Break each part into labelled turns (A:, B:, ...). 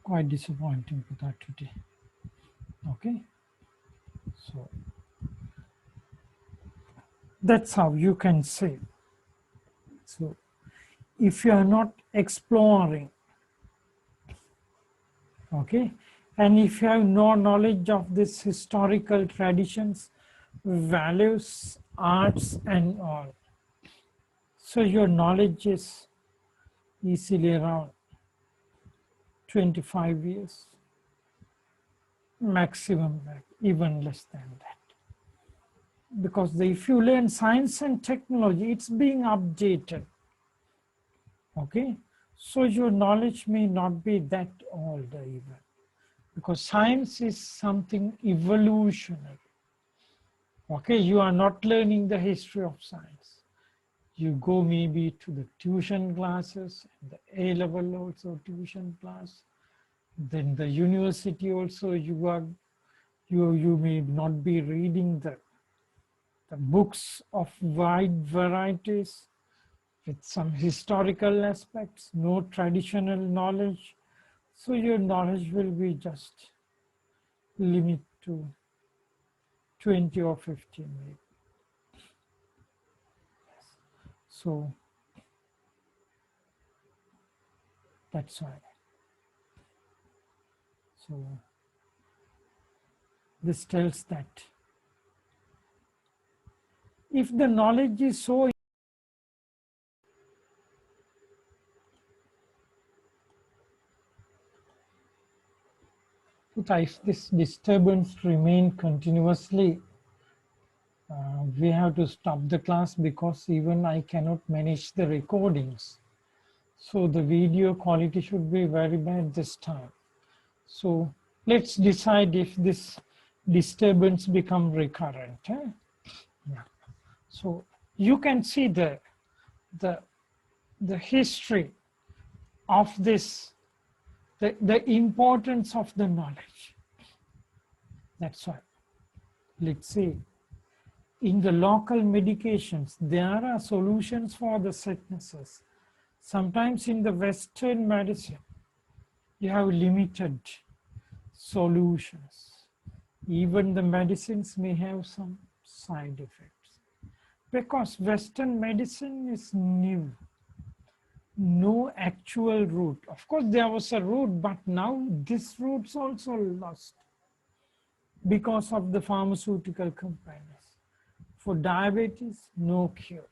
A: quite disappointing for that today. Okay, so that's how you can say. So if you are not exploring, okay, and if you have no knowledge of this historical traditions, values, arts and all, so your knowledge is easily around 25 years maximum, even less than that. Because if you learn science and technology, it's being updated. Okay, so your knowledge may not be that old even, because science is something evolutionary. Okay, you are not learning the history of science. You go maybe to the tuition classes, the A level also tuition class, then the university also you may not be reading the books of wide varieties with some historical aspects, no traditional knowledge. So your knowledge will be just limit to 20 or 15 maybe. So that's why. So this tells that if the knowledge is so, if this disturbance remain continuously, we have to stop the class because even I cannot manage the recordings. So the video quality should be very bad this time. So let's decide if this disturbance become recurrent. Yeah. So you can see the history of this, the importance of the knowledge. That's why. Let's see. In the local medications, there are solutions for the sicknesses. Sometimes in the Western medicine, you have limited solutions. Even the medicines may have some side effects. Because Western medicine is new. No actual root. Of course, there was a root, but now this root's also lost because of the pharmaceutical companies. For diabetes, no cure.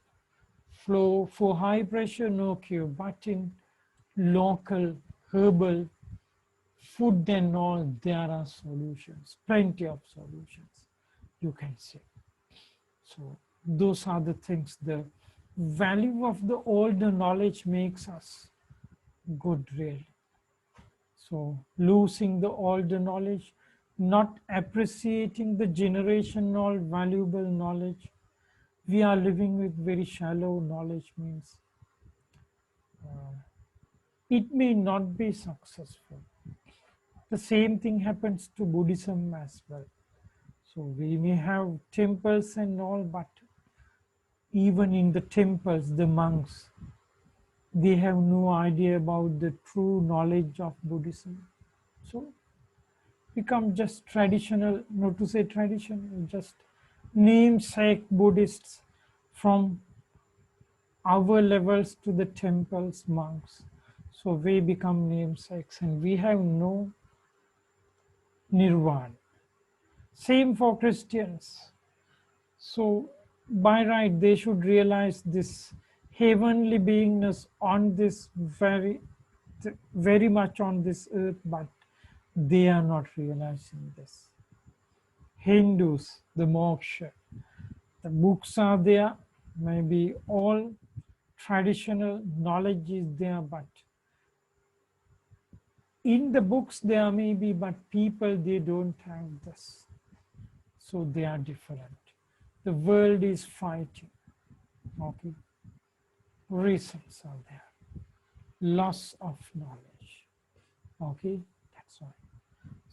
A: For high pressure, no cure. But in local herbal food and all, there are solutions, plenty of solutions, you can say. So those are the things. The value of the older knowledge makes us good, really. So losing the older knowledge, not appreciating the generational valuable knowledge, we are living with very shallow knowledge means it may not be successful. The same thing happens to Buddhism as well. So we may have temples and all, but even in the temples, the monks, they have no idea about the true knowledge of Buddhism. So become just traditional, not to say traditional, just namesake Buddhists from our levels to the temples, monks. So we become namesakes and we have no nirvana. Same for Christians. So by right, they should realize this heavenly beingness on this very much on this earth, but they are not realizing this. Hindus, the moksha, the books are there, maybe all traditional knowledge is there, but in the books there may be, but people, they don't have this. So they are different. The world is fighting. Okay. Reasons are there. Loss of knowledge. Okay. That's why.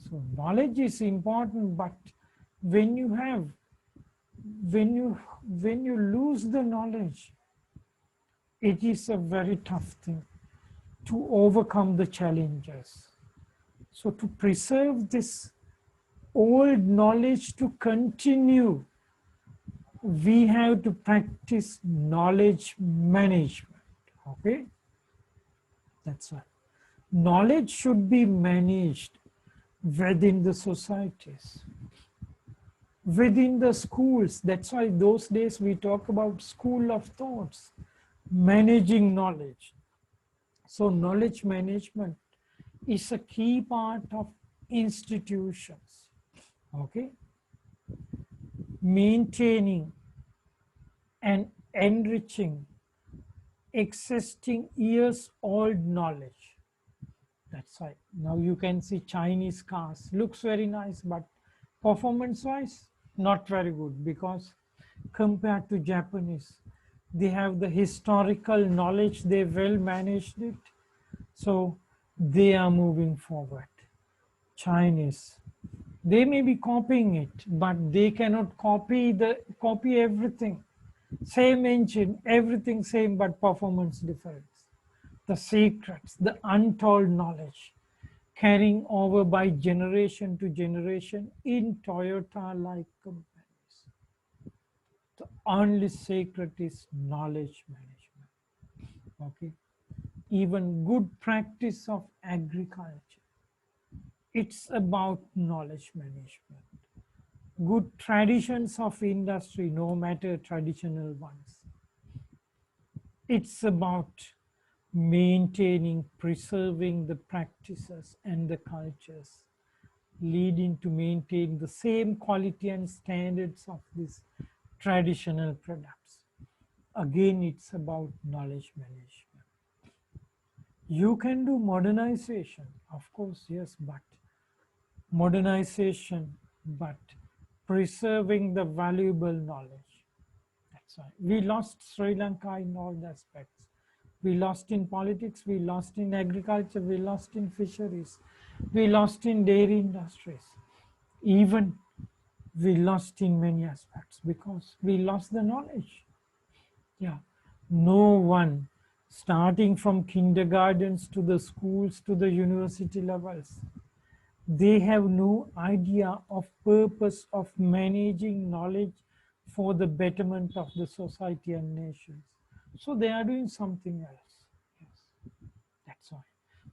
A: So knowledge is important, but when you have, when you lose the knowledge, it is a very tough thing to overcome the challenges. So to preserve this old knowledge to continue, we have to practice knowledge management. Okay, that's why knowledge should be managed within the societies, within the schools. That's why those days we talk about school of thoughts, managing knowledge. So knowledge management is a key part of institutions. Okay, maintaining and enriching existing years old knowledge. That's why now you can see Chinese cars looks very nice, but performance wise not very good, because compared to Japanese, they have the historical knowledge, they well managed it, so they are moving forward. Chinese, they may be copying it, but they cannot copy everything. Same engine, everything same, but performance difference. The secrets, the untold knowledge carrying over by generation to generation in Toyota-like companies. The only secret is knowledge management. Okay, even good practice of agriculture, it's about knowledge management. Good traditions of industry, no matter traditional ones, it's about maintaining, preserving the practices and the cultures, leading to maintain the same quality and standards of these traditional products. Again, it's about knowledge management. You can do modernization, of course, yes, but modernization, but preserving the valuable knowledge. That's why we lost Sri Lanka in all the aspects. We lost in politics, we lost in agriculture, we lost in fisheries, we lost in dairy industries. Even we lost in many aspects because we lost the knowledge. Yeah, no one, starting from kindergartens to the schools to the university levels, they have no idea of purpose of managing knowledge for the betterment of the society and nations. So they are doing something else. Yes, that's why.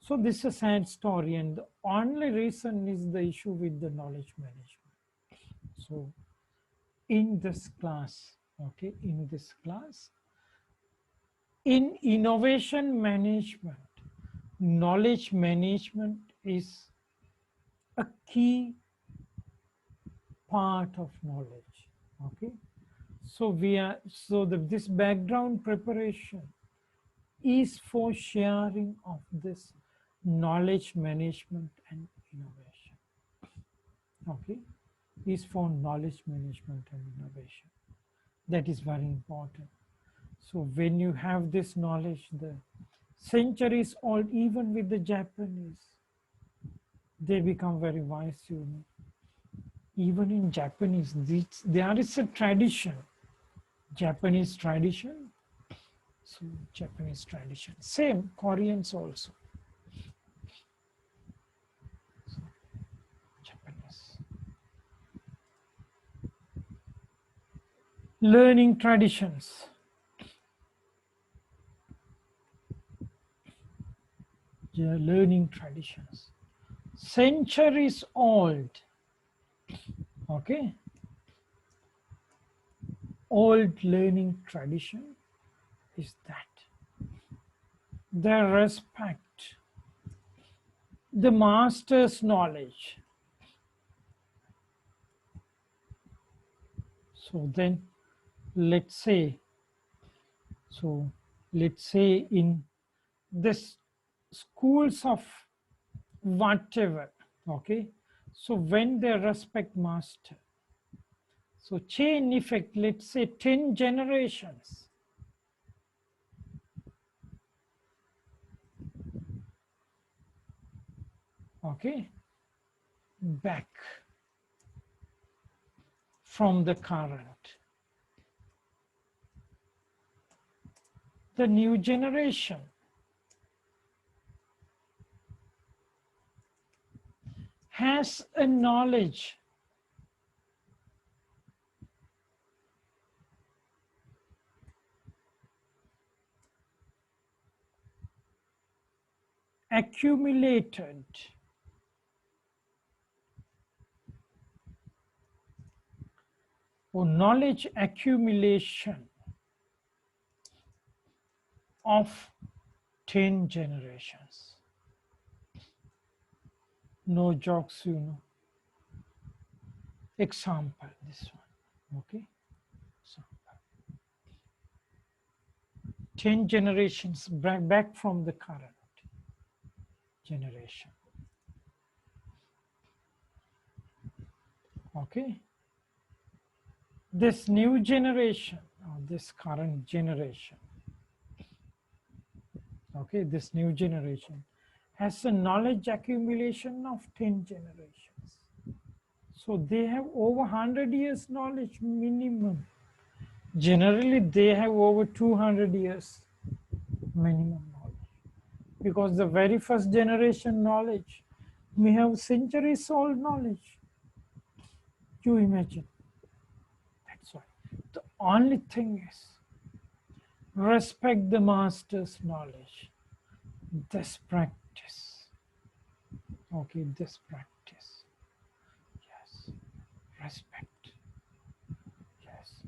A: So this is a sad story, and the only reason is the issue with the knowledge management. So in this class, okay, in this class, in innovation management, knowledge management is a key part of knowledge. Okay, so this background preparation is for sharing of this knowledge management and innovation. Okay, is for knowledge management and innovation. That is very important. So when you have this knowledge, the centuries old, even with the Japanese, they become very wise, you know. Even in Japanese, there is a tradition, Japanese tradition. So Japanese tradition, same Koreans also. So, Japanese learning traditions. Yeah, learning traditions, centuries old. Okay, old learning tradition is that they respect the master's knowledge. So then let's say, so let's say in this schools of whatever, okay, so when they respect master, so chain effect, let's say 10 generations, okay, back from the current, the new generation, has a knowledge accumulated or knowledge accumulation of 10 generations. No jokes, you know. Example, this one, okay? So 10 generations back from the current generation, okay? This new generation, or this current generation, okay, this new generation has a knowledge accumulation of 10 generations. So they have over 100 years knowledge minimum. Generally, they have over 200 years minimum knowledge. Because the very first generation knowledge may have centuries old knowledge. You imagine. That's why. The only thing is respect the master's knowledge. This practice. Okay, this practice. Yes. Respect. Yes.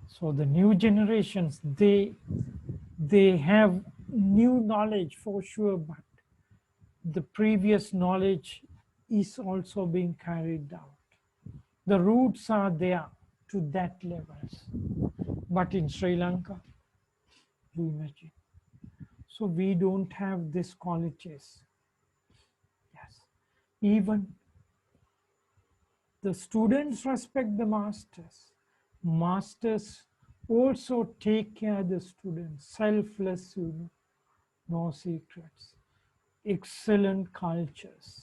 A: So the new generations, they have new knowledge for sure, but the previous knowledge is also being carried out. The roots are there to that levels. But in Sri Lanka, you imagine. So we don't have these qualities. Yes. Even the students respect the masters. Masters also take care of the students. Selfless, you know, no secrets. Excellent cultures.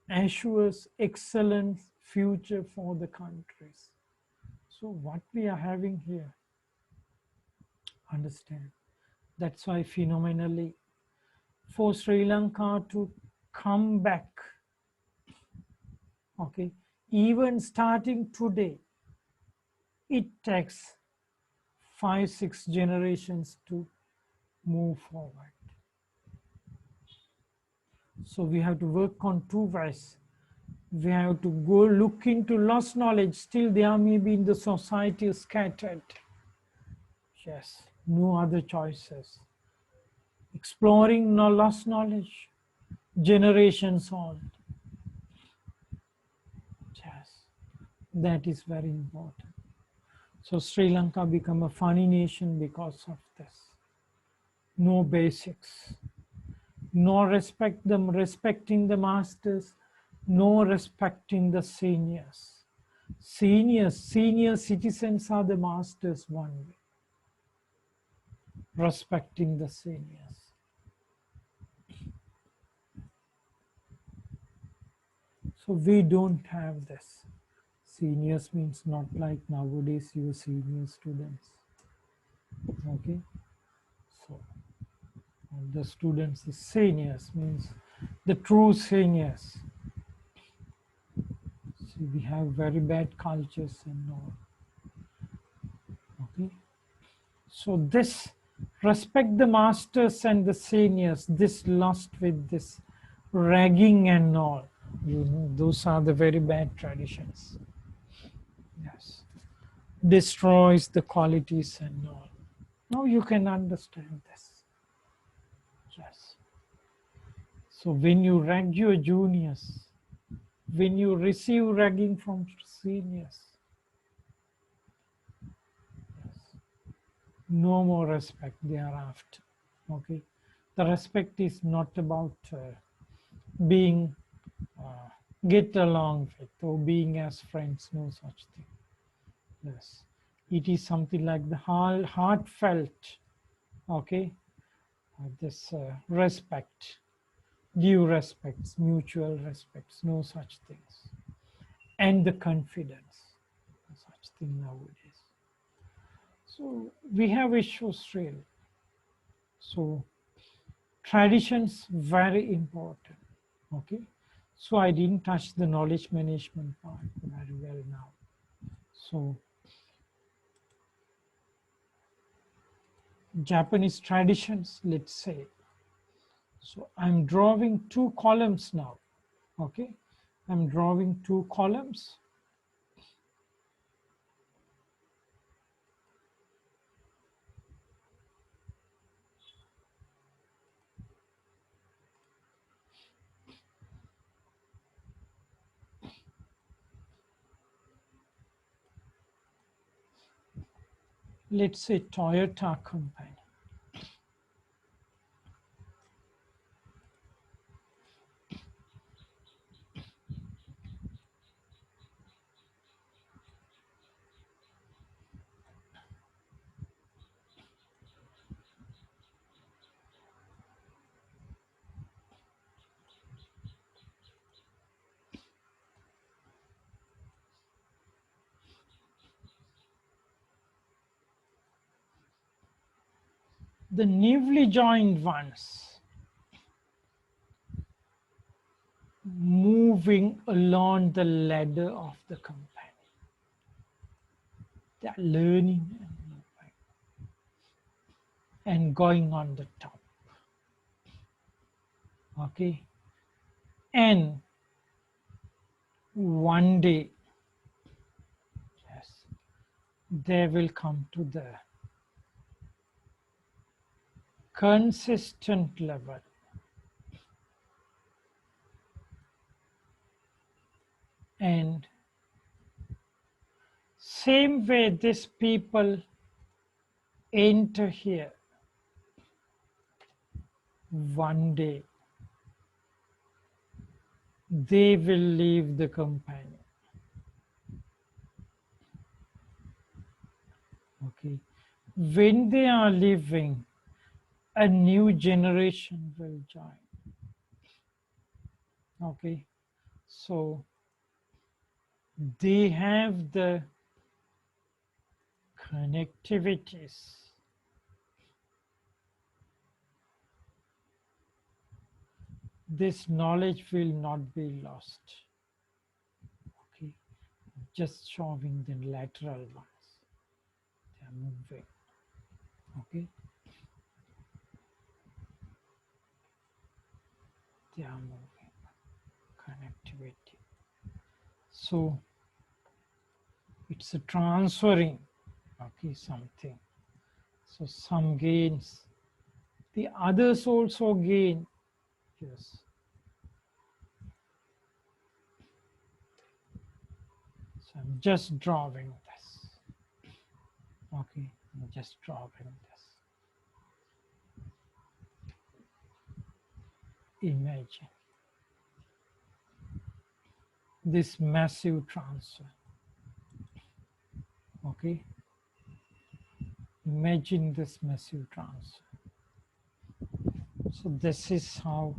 A: Assures excellent future for the countries. So what we are having here, understand. That's why phenomenally for Sri Lanka to come back, okay, even starting today, it takes 5-6 generations to move forward. So we have to work on two ways. We have to go look into lost knowledge. Still there may be in the society scattered. Yes, no other choices. Exploring no lost knowledge, generations old. Yes, that is very important. So Sri Lanka become a funny nation because of this. No basics, no respecting the masters, no respecting the seniors. Senior citizens are the masters one way. Respecting the seniors. So we don't have this. Seniors means not like nowadays your senior students. Okay. So the students, the seniors means the true seniors. See, we have very bad cultures and all. Okay. So this respect the masters and the seniors, this lost with this ragging and all. You know, those are the very bad traditions. Yes. Destroys the qualities and all. Now you can understand this. Yes. So when you rag your juniors, when you receive ragging from seniors, yes, no more respect thereafter. Okay. The respect is not about being get along with or being as friends, no such thing. Yes. It is something like the heartfelt, okay, this respect, due respects, mutual respects, no such things. And the confidence, no such thing nowadays. So we have issues really. So traditions very important. Okay, so I didn't touch the knowledge management part very well now. So Japanese traditions, let's say. So I'm drawing two columns now. Okay, I'm drawing two columns. Let's say Toyota company. The newly joined ones moving along the ladder of the company. They are learning and going on the top. Okay, and one day, yes, they will come to the consistent level. And same way these people enter here, one day they will leave the company. Okay, when they are leaving, a new generation will join. Okay, so they have the connectivities. This knowledge will not be lost. Okay, just showing the lateral ones. They are moving. Okay, they are moving. Connectivity. So it's a transferring. Okay, something. So some gains. The others also gain. Yes. So I'm just drawing this. Okay, I'm just drawing this. Imagine this massive transfer. Okay, imagine this massive transfer. So this is how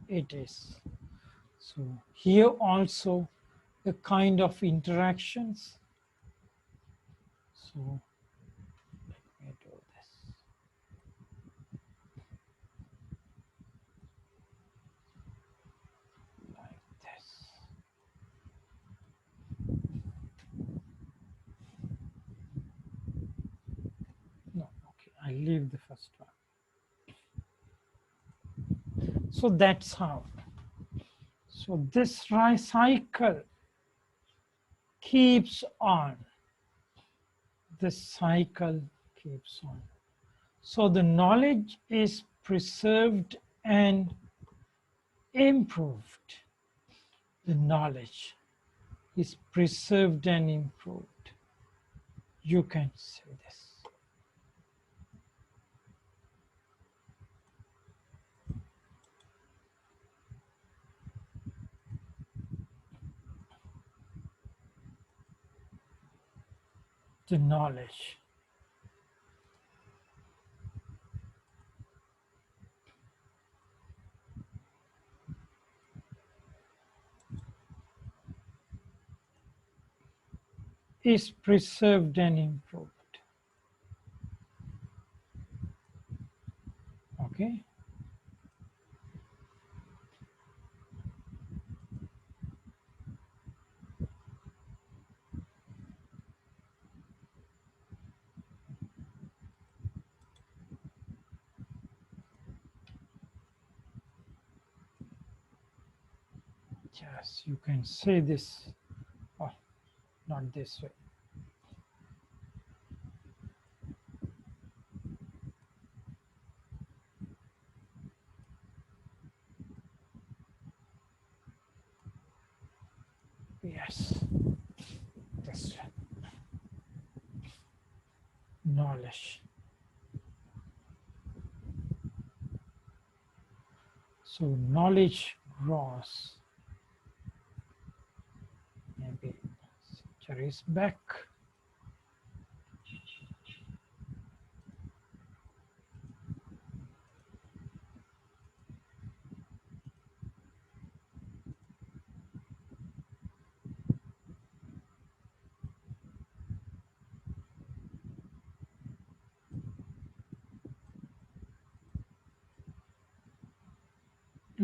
A: it is. So here also a kind of interactions. So let me do this. Like this. No, okay, I leave the first one. So that's how. So this cycle keeps on. This cycle keeps on. So the knowledge is preserved and improved. The knowledge is preserved and improved. You can say this. The knowledge is preserved and improved. Okay. Yes, you can say this. Oh, not this way. Yes, this way. Knowledge. So knowledge grows maybe centuries back.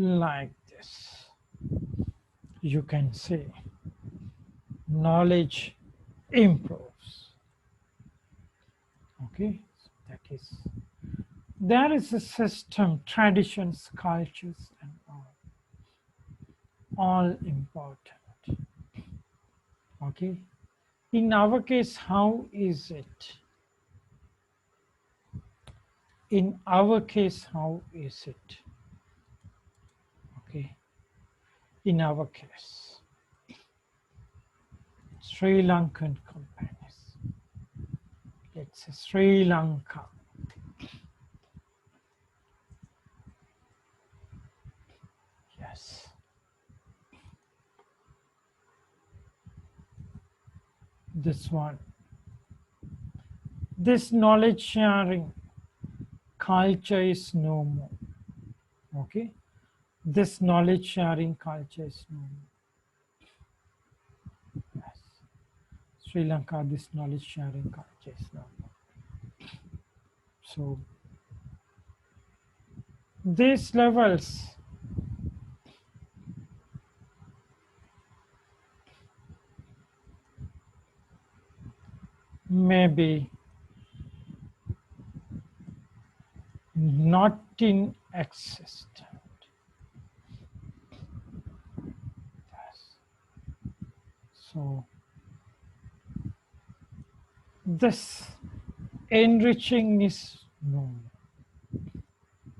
A: Like this. You can say knowledge improves. Okay, so that is, there is a system, traditions, cultures, and all important. Okay, in our case, how is it? In our case, how is it? Okay, in our case, Sri Lankan companies. Let's say Sri Lanka. Yes. This one. This knowledge sharing culture is no more. Okay. This knowledge sharing culture is no more. Yes. Sri Lanka, this knowledge sharing culture is no more. So these levels may be not in existence. Yes. So this enriching is known.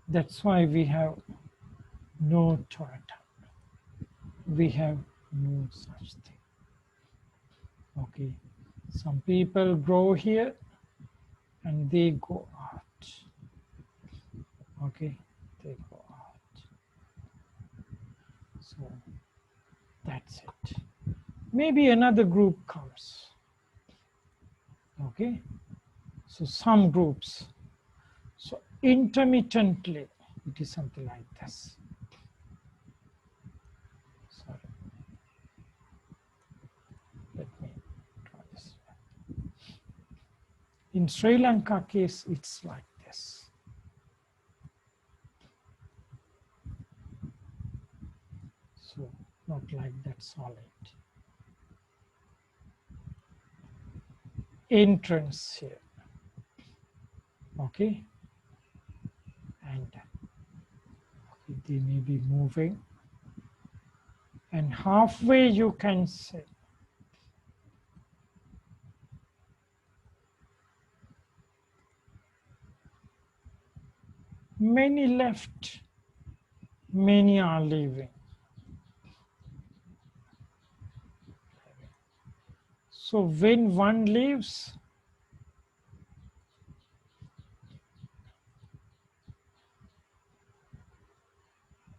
A: That's why we have no Toyota. We have no such thing. Okay. Some people grow here and they go out. Okay. They go out. So that's it. Maybe another group comes. Okay. So some groups. So intermittently, it is something like this. Sorry. Let me try this. In Sri Lanka case, it's like this. So not like that solid. Entrance here. Okay. And they may be moving. And halfway you can say, many left, many are leaving. So when one leaves,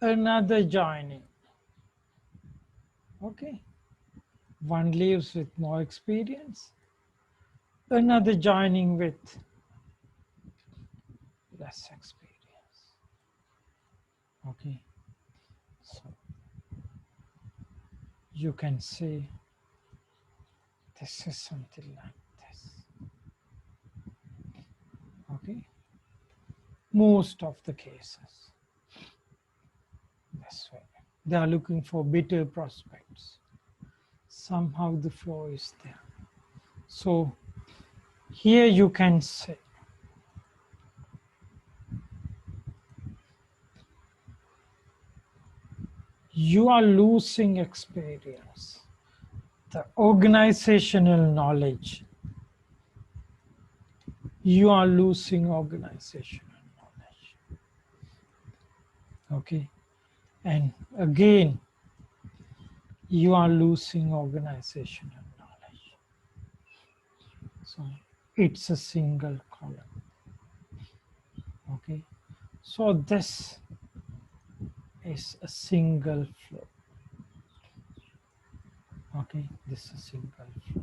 A: another joining. Okay. One leaves with more experience, another joining with less experience. Okay. So you can say this is something like this. Okay. Most of the cases this way. They are looking for better prospects. Somehow the flow is there. So here you can say you are losing experience, the organizational knowledge. You are losing organizational knowledge. Okay. And again, you are losing organizational knowledge. So it's a single column. Okay. So this is a single flow. Okay. This is a single flow.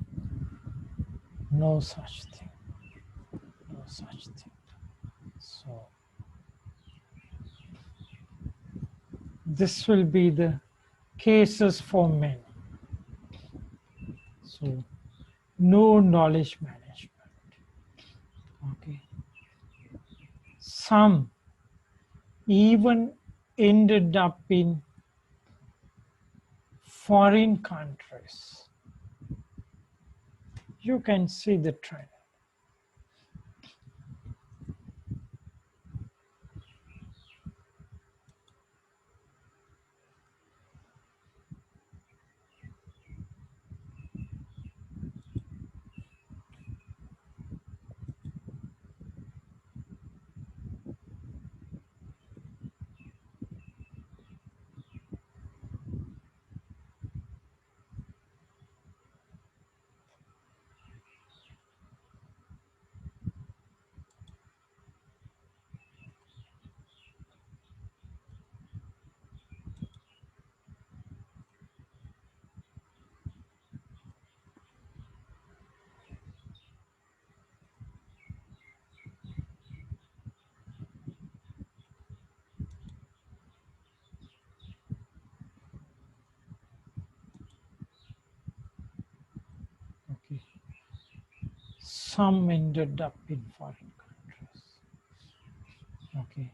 A: No such thing. No such thing. So this will be the cases for men. So no knowledge management. Okay. Some even ended up in foreign countries. You can see the trend. Okay. Some ended up in foreign countries. Okay.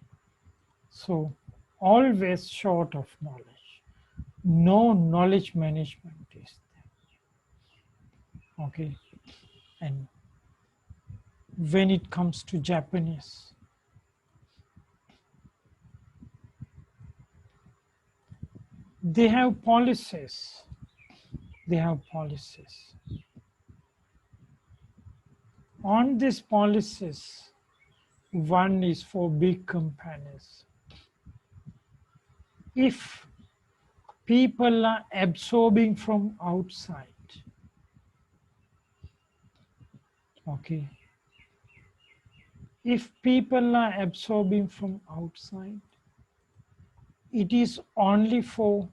A: So always short of knowledge. No knowledge management is there. Okay. And when it comes to Japanese, they have policies. They have policies. On these policies, one is for big companies. If people are absorbing from outside, okay, if people are absorbing from outside, it is only for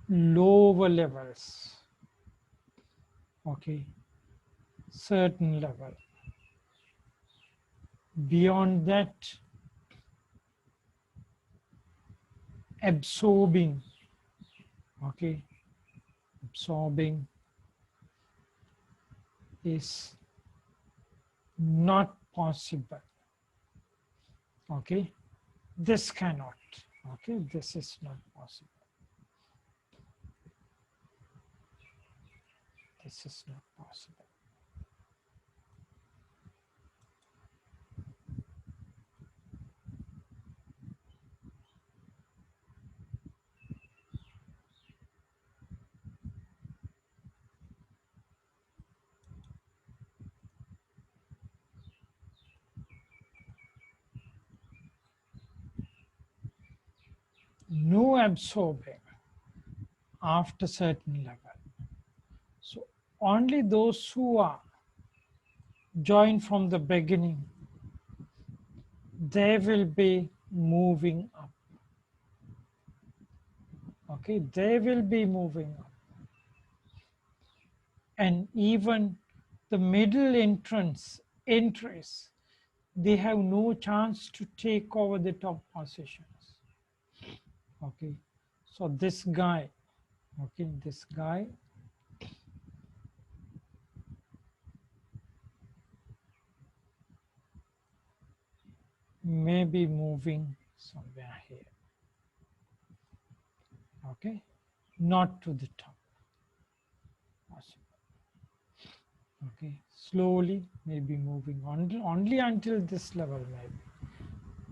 A: lower levels, okay, certain level. Beyond that, absorbing, okay, absorbing is not possible, okay. This cannot, okay, this is not possible. This is not possible. No absorbing after certain level. So only those who are joined from the beginning, they will be moving up. Okay, they will be moving up. And even the middle entries, they have no chance to take over the top positions. Okay, so this guy, okay, this guy may be moving somewhere here. Okay, not to the top. Okay, slowly maybe moving on only until this level maybe.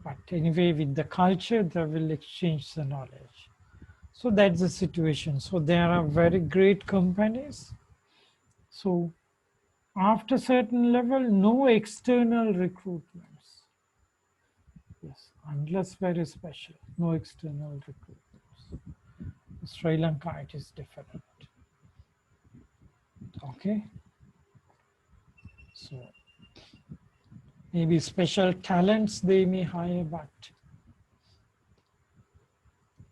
A: But anyway, with the culture, they will exchange the knowledge. So that's the situation. So there are very great companies. So after certain level, no external recruitments. Yes, unless very special, no external recruitments. Sri Lanka, it is different. Okay, so maybe special talents they may hire, but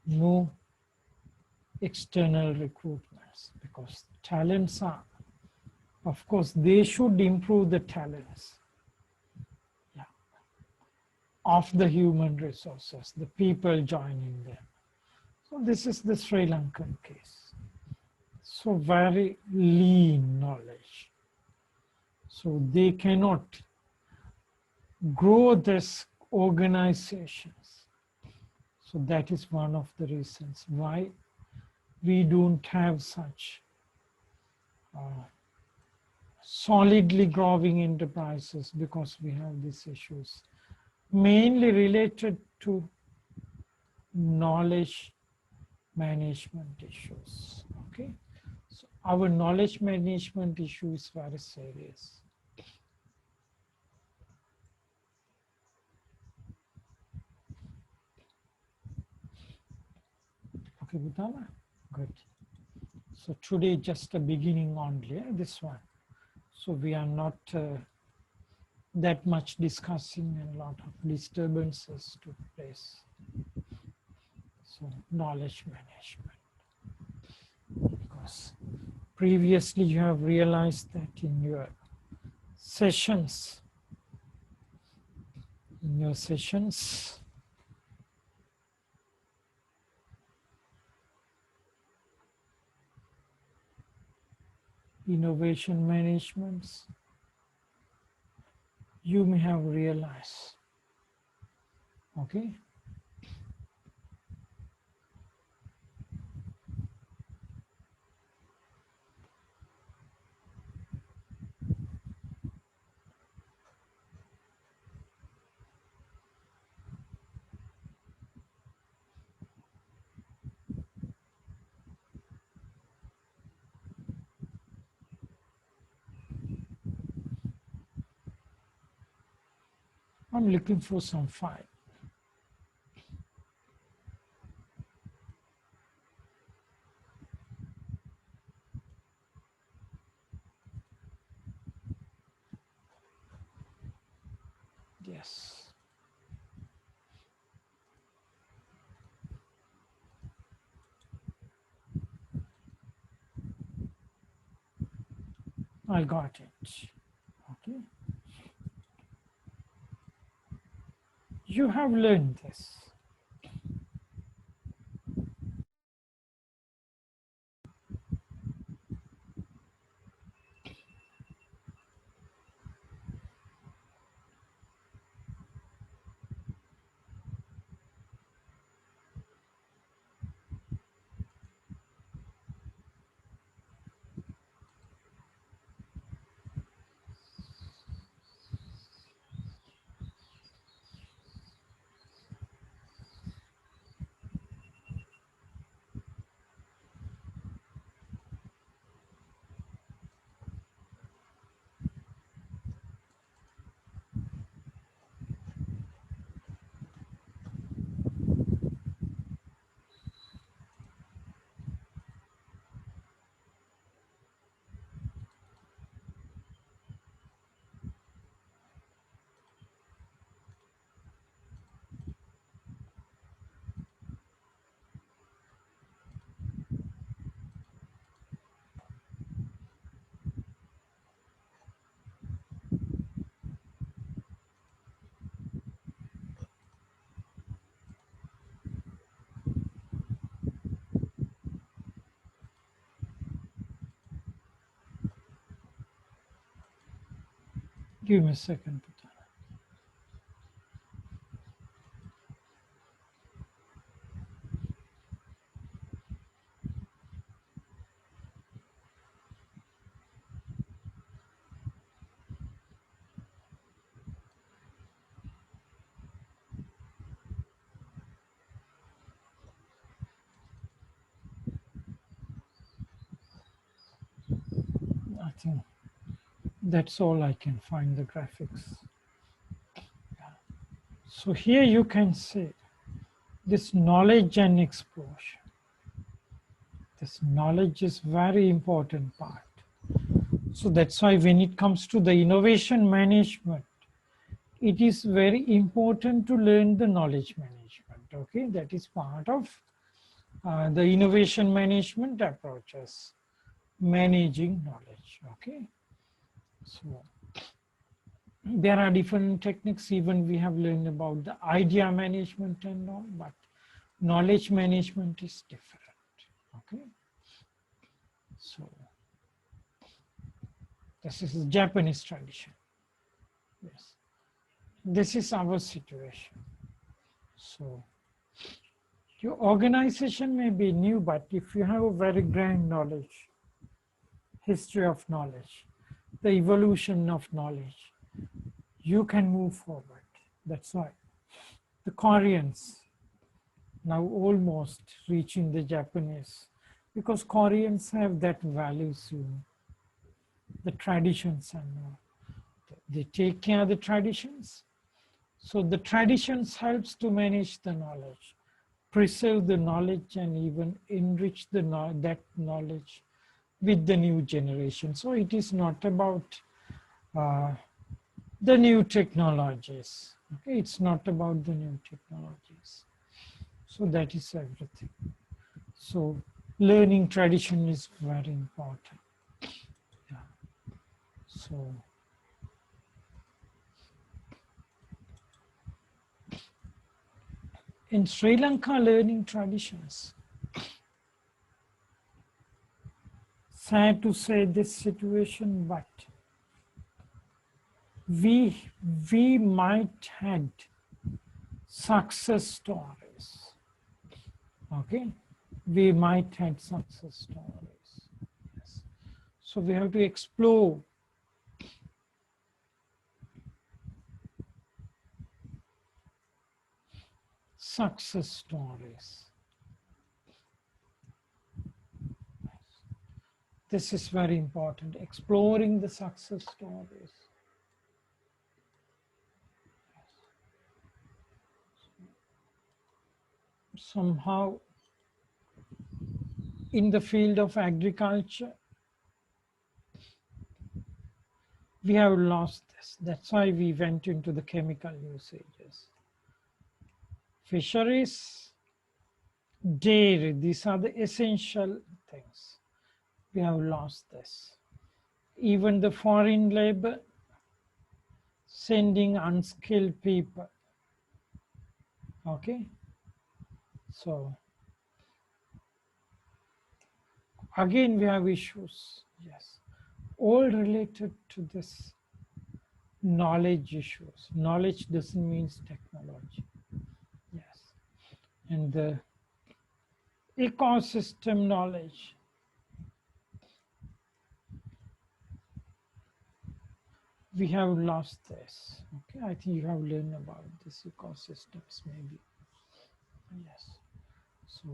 A: no external recruitments because talents are, of course, they should improve the talents, yeah, of the human resources, the people joining them. So this is the Sri Lankan case. So very lean knowledge. So they cannot grow this organizations. So that is one of the reasons why we don't have such solidly growing enterprises, because we have these issues mainly related to knowledge management issues. Okay, so our knowledge management issue is very serious. Okay, Bhutana, good. So today just a beginning only, this one. So we are not that much discussing, and a lot of disturbances took place. So knowledge management, because previously you have realized that sessions, in your sessions, innovation managements, you may have realized, okay? I'm looking for some file. Yes. I got it. Okay. You have learned this. Give me a second, Putana. think that's all I can find the graphics. So here you can see this knowledge and explosion. This knowledge is very important part. So that's why when it comes to the innovation management, it is very important to learn the knowledge management. Okay, that is part of the innovation management approaches, managing knowledge. Okay, so there are different techniques. Even we have learned about the idea management and all, but knowledge management is different. Okay, so this is Japanese tradition. Yes, this is our situation. So your organization may be new, but if you have a very grand knowledge, history of knowledge, the evolution of knowledge, you can move forward. That's why the Koreans now almost reaching the Japanese, because Koreans have that values, the traditions and all. They take care of the traditions. So the traditions helps to manage the knowledge, preserve the knowledge, and even enrich that knowledge with the new generation. So it is not about the new technologies. Okay, it's not about the new technologies. So that is everything. So learning tradition is very important. Yeah. So in Sri Lanka, learning traditions, sad to say this situation, but we might had success stories. Okay, we might had success stories. Yes. So we have to explore success stories. This is very important, exploring the success stories. Somehow, in the field of agriculture, we have lost this. That's why we went into the chemical usages. Fisheries, dairy, these are the essential things. We have lost this. Even the foreign labor, sending unskilled people. Okay, so again we have issues. Yes, all related to this knowledge issues. Knowledge doesn't mean technology. Yes, and the ecosystem knowledge. We have lost this. Okay, I think you have learned about this ecosystems maybe. Yes, so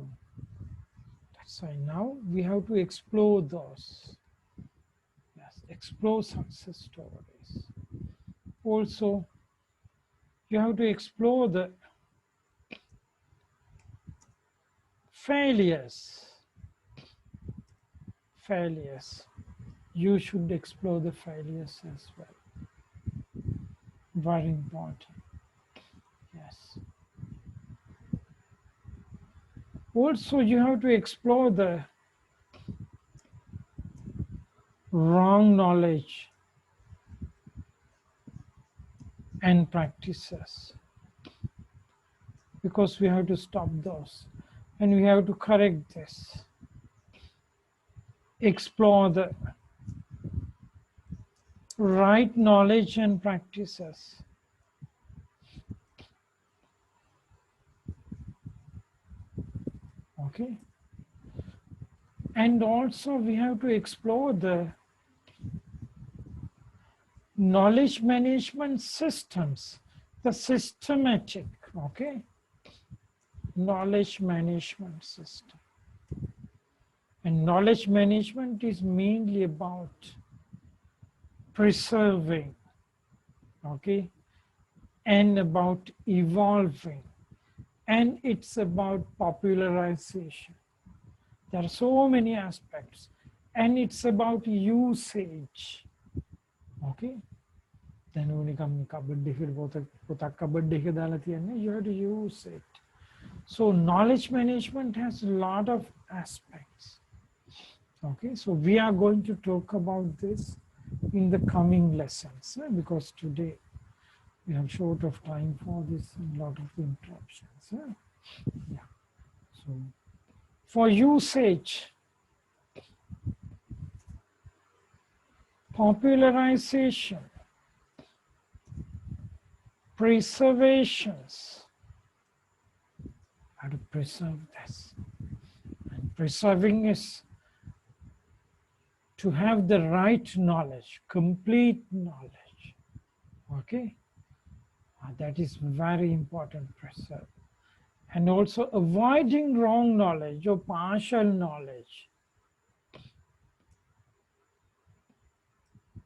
A: that's why now we have to explore those. Yes, explore success stories. Also, you have to explore the failures. Failures. You should explore the failures as well. Very important. Yes. Also, you have to explore the wrong knowledge and practices, because we have to stop those and we have to correct this. Explore the right knowledge and practices. Okay. And also we have to explore the knowledge management systems, the systematic, okay, knowledge management system. And knowledge management is mainly about preserving, okay, and about evolving, and it's about popularization. There are so many aspects, and it's about usage, okay. Then only come cupboard you have to use it. So knowledge management has a lot of aspects. Okay, so we are going to talk about this in the coming lessons because today we have short of time for this and a lot of interruptions. Yeah. So for usage, popularization, preservations, how to preserve this. And preserving is to have the right knowledge, complete knowledge. Okay, that is very important. Preserve, and also avoiding wrong knowledge or partial knowledge.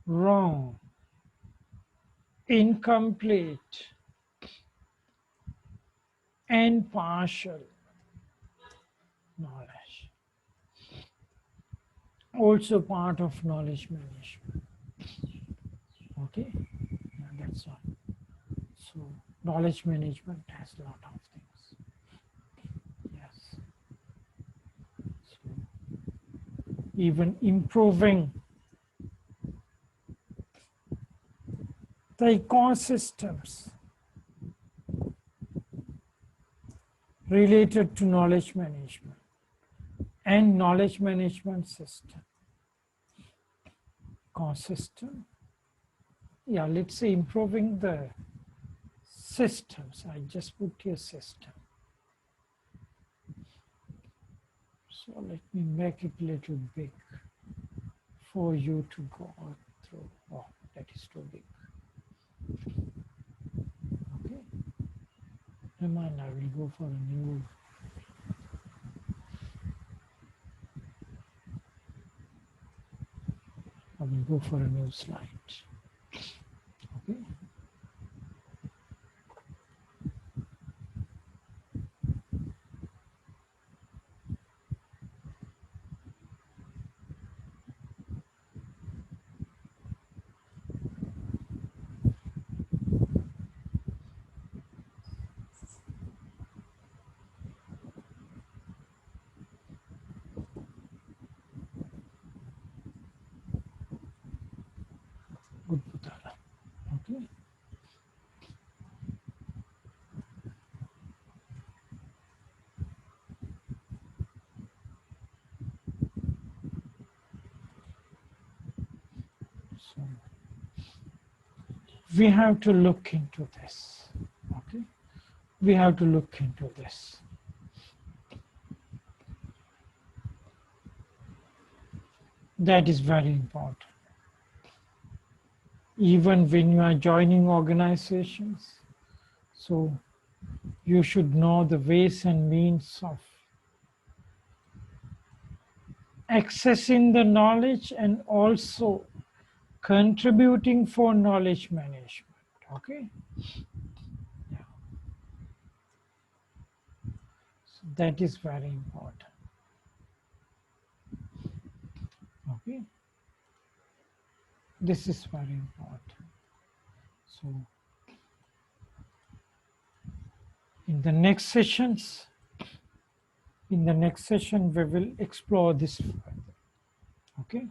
A: Wrong, incomplete, and partial knowledge. Also part of knowledge management. Okay, that's all. So knowledge management has a lot of things. Yes. So even improving the ecosystems related to knowledge management and knowledge management system. Ecosystem. Yeah, let's say improving the systems. I just put here system. So let me make it a little big for you to go through. Oh, that is too big. Okay. Never mind, I will go for a new. I will go for a new slide. Okay. Good Putala. Okay. So we have to look into this. Okay. We have to look into this. That is very important. Even when you are joining organizations, so you should know the ways and means of accessing the knowledge and also contributing for knowledge management. Okay. Yeah. So that is very important. Okay. This is very important. So in the next sessions, we will explore this further. Okay.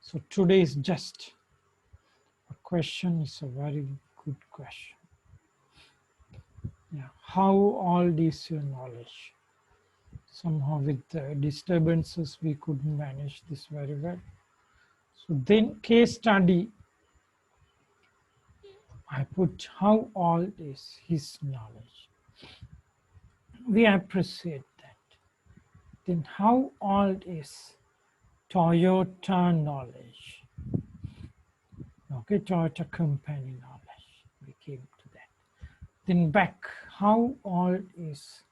A: So today is just a question. Is a very good question. Yeah. How all this your knowledge? Somehow with the disturbances we couldn't manage this very well. So then case study, I put how all is his knowledge. We appreciate that. Then how all is Toyota knowledge. Okay, Toyota company knowledge. We came to that. Then back, how old is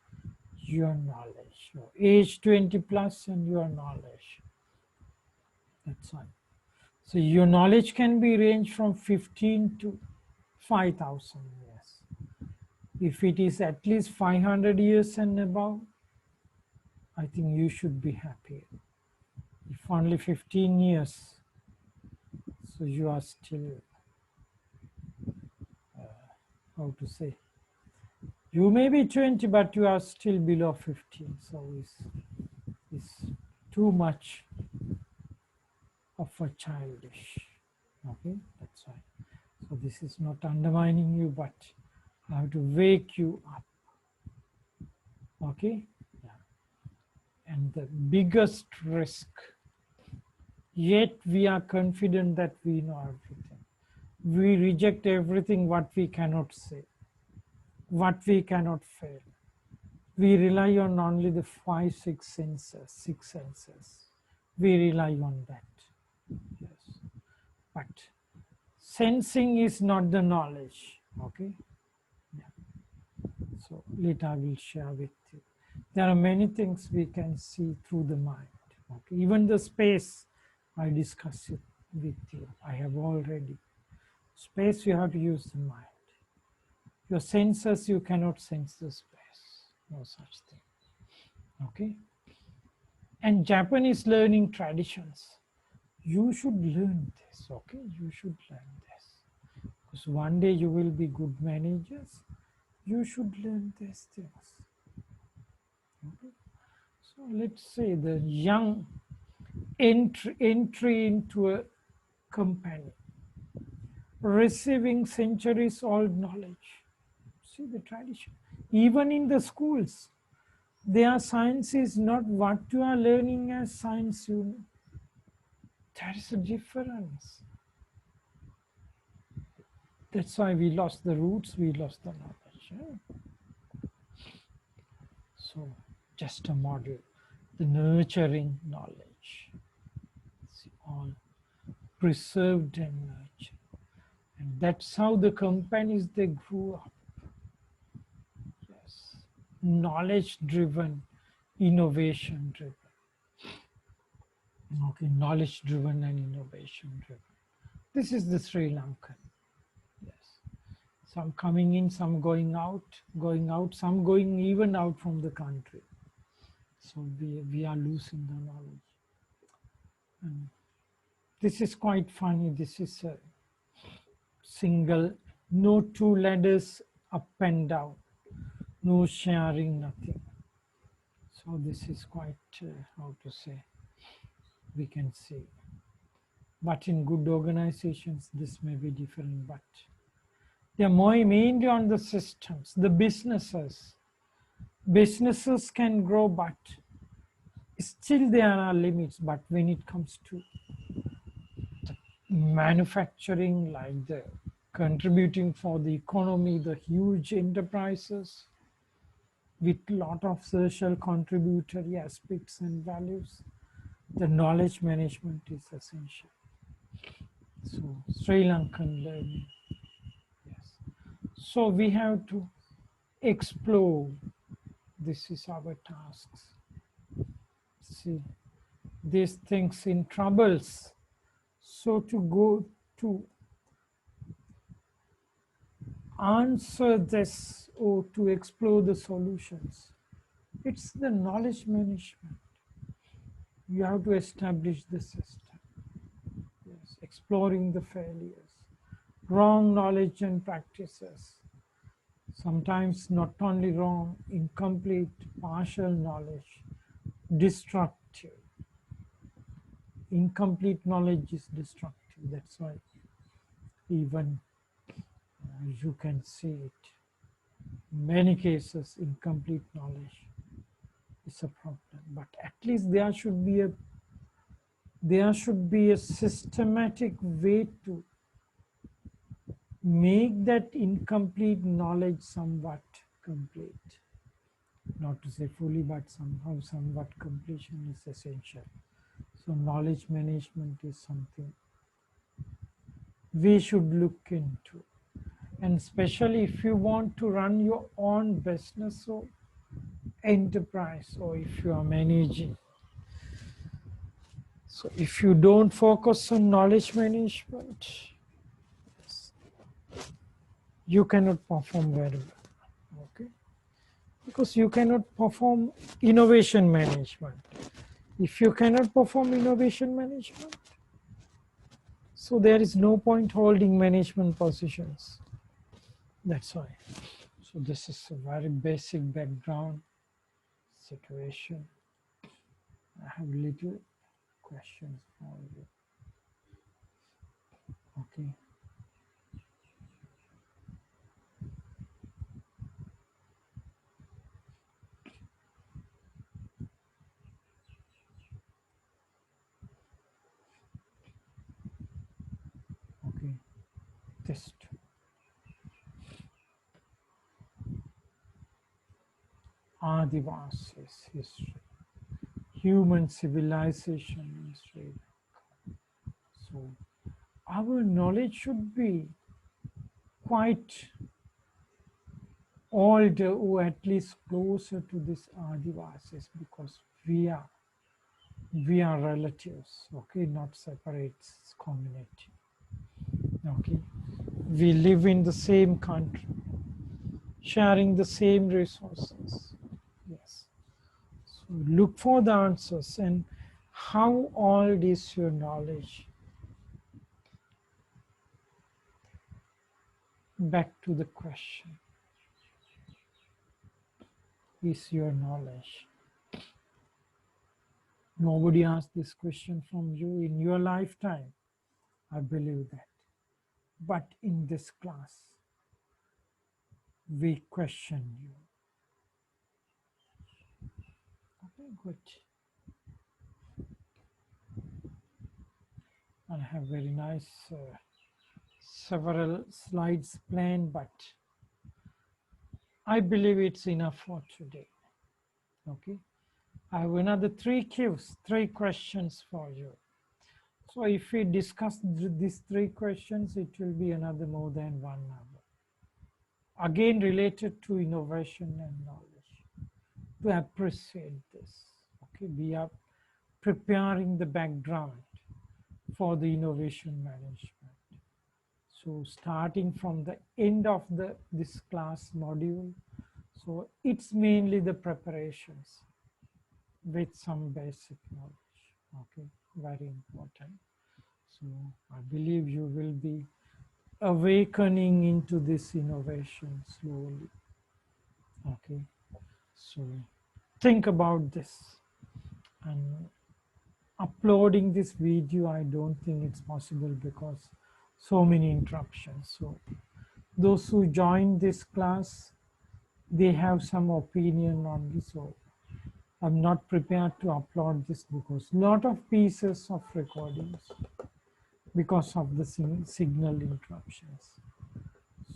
A: your knowledge? Your age 20 plus and your knowledge. That's all. So your knowledge can be ranged from 15 to 5,000 years. If it is at least 500 years and above, I think you should be happy. If only 15 years, so you are still, how to say, you may be 20, but you are still below 15. So it's too much of a childish. Okay, that's why. So this is not undermining you, but I have to wake you up. Okay, yeah. And the biggest risk, yet we are confident that we know everything. We reject everything what we cannot say, what we cannot fail. We rely on only the five, six senses. We rely on that. Yes. But sensing is not the knowledge. Okay. Yeah. So later I will share with you. There are many things we can see through the mind. Okay. Even the space, I discuss it with you. I have already. Space, you have to use the mind. Your senses, you cannot sense the space. No such thing. Okay. And Japanese learning traditions. You should learn this. Okay. You should learn this. Because one day you will be good managers. You should learn these things. Okay. So let's say the young entry into a company, receiving centuries old knowledge. See the tradition. Even in the schools, their science is not what you are learning as science. There is a difference. That's why we lost the roots, we lost the knowledge. Yeah? So, just a model, the nurturing knowledge. It's all preserved and nurtured. And that's how the companies they grew up. Yes. Knowledge driven, innovation driven. Okay, knowledge driven and innovation driven. This is the Sri Lankan. Yes. Some coming in, some going out, some going even out from the country. So we are losing the knowledge. And this is quite funny. This is a single, no two ladders up and down, no sharing, nothing. So this is quite, how to say, we can see. But in good organizations, this may be different, but they are more mainly on the systems, the businesses. Businesses can grow, but still there are limits. But when it comes to the manufacturing, like the contributing for the economy, the huge enterprises with lot of social contributory aspects and values, the knowledge management is essential. So Sri Lankan learning, yes. So we have to explore. This is our tasks. See these things in troubles. So to go to answer this or to explore the solutions, it's the knowledge management. You have to establish the system. Yes, exploring the failures, wrong knowledge and practices. Sometimes not only wrong, incomplete, partial knowledge, destructive. Incomplete knowledge is destructive. That's why even you can see it. In many cases, incomplete knowledge is a problem. But at least there should be a systematic way to make that incomplete knowledge somewhat complete. Not to say fully, but somehow, somewhat completion is essential. So knowledge management is something we should look into. And especially if you want to run your own business or enterprise, or if you are managing. So if you don't focus on knowledge management, you cannot perform very well. Okay? Because you cannot perform innovation management. If you cannot perform innovation management, so there is no point holding management positions. That's why. So this is a very basic background situation. I have little questions for you. Okay. Okay. Test. Adivasis history. Human civilization in Sri Lanka. So our knowledge should be quite older or at least closer to this Adivasis because we are relatives, okay, not separate community. Okay, we live in the same country, sharing the same resources. Yes. So look for the answers and how old is your knowledge? Back to the question. Is your knowledge? Nobody asked this question from you in your lifetime. I believe that. But in this class, we question you. Okay, good. I have very nice several slides planned, but I believe it's enough for today. Okay. I have another three questions for you. So if we discuss these three questions, it will be another more than 1 hour. Again, related to innovation and knowledge. To appreciate this, okay, we are preparing the background for the innovation management. So starting from the end of this class module, so it's mainly the preparations with some basic knowledge. Okay, very important. So I believe you will be awakening into this innovation slowly. Okay, so think about this. And uploading this video, I don't think it's possible because so many interruptions. So those who join this class, they have some opinion on this. So I'm not prepared to upload this because lot of pieces of recordings because of the signal interruptions.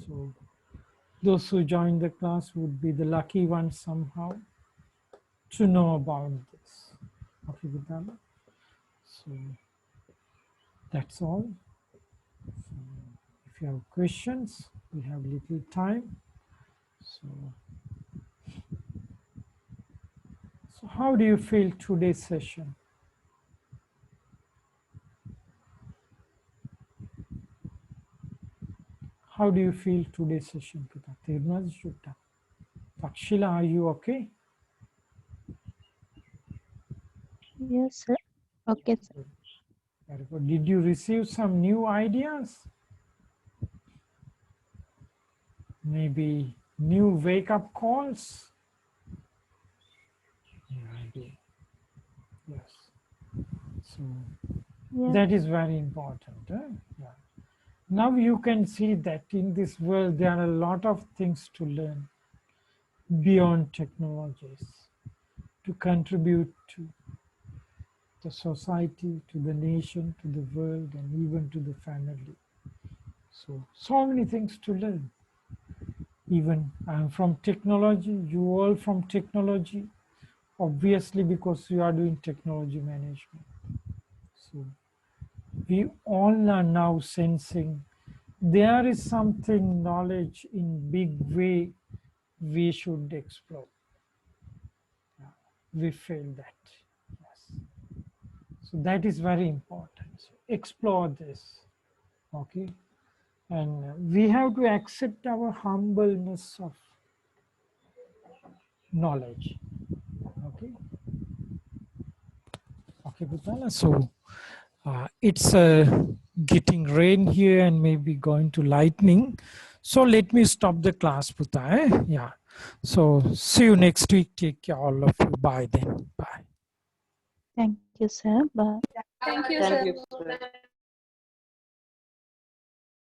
A: So those who join the class would be the lucky ones somehow to know about this. Okay, Vidala? So that's all. So if you have questions, we have little time. So how do you feel today's session? How do you feel today's session, Pita? Takshila, are you okay?
B: Yes, sir. Okay, sir.
A: Very good. Did you receive some new ideas? Maybe new wake-up calls? Maybe. Yes. So
B: Yeah.
A: that is very important. Yeah. Now you can see that in this world there are a lot of things to learn beyond technologies to contribute to the society, to the nation, to the world, and even to the family. So many things to learn. Even I'm from technology, you all from technology, obviously because you are doing technology management. So we all are now sensing there is something knowledge in big way we should explore. We feel that. Yes. So that is very important. So explore this. Okay. And we have to accept our humbleness of knowledge. Okay. Okay, Bhutala. So it's getting rain here and maybe going to lightning. So let me stop the class, Bhuta. Yeah. So see you next week. Take care, all of you. Bye then. Bye.
B: Thank you, sir. Bye.
C: Thank you,
D: Thank
C: sir.
D: you, sir.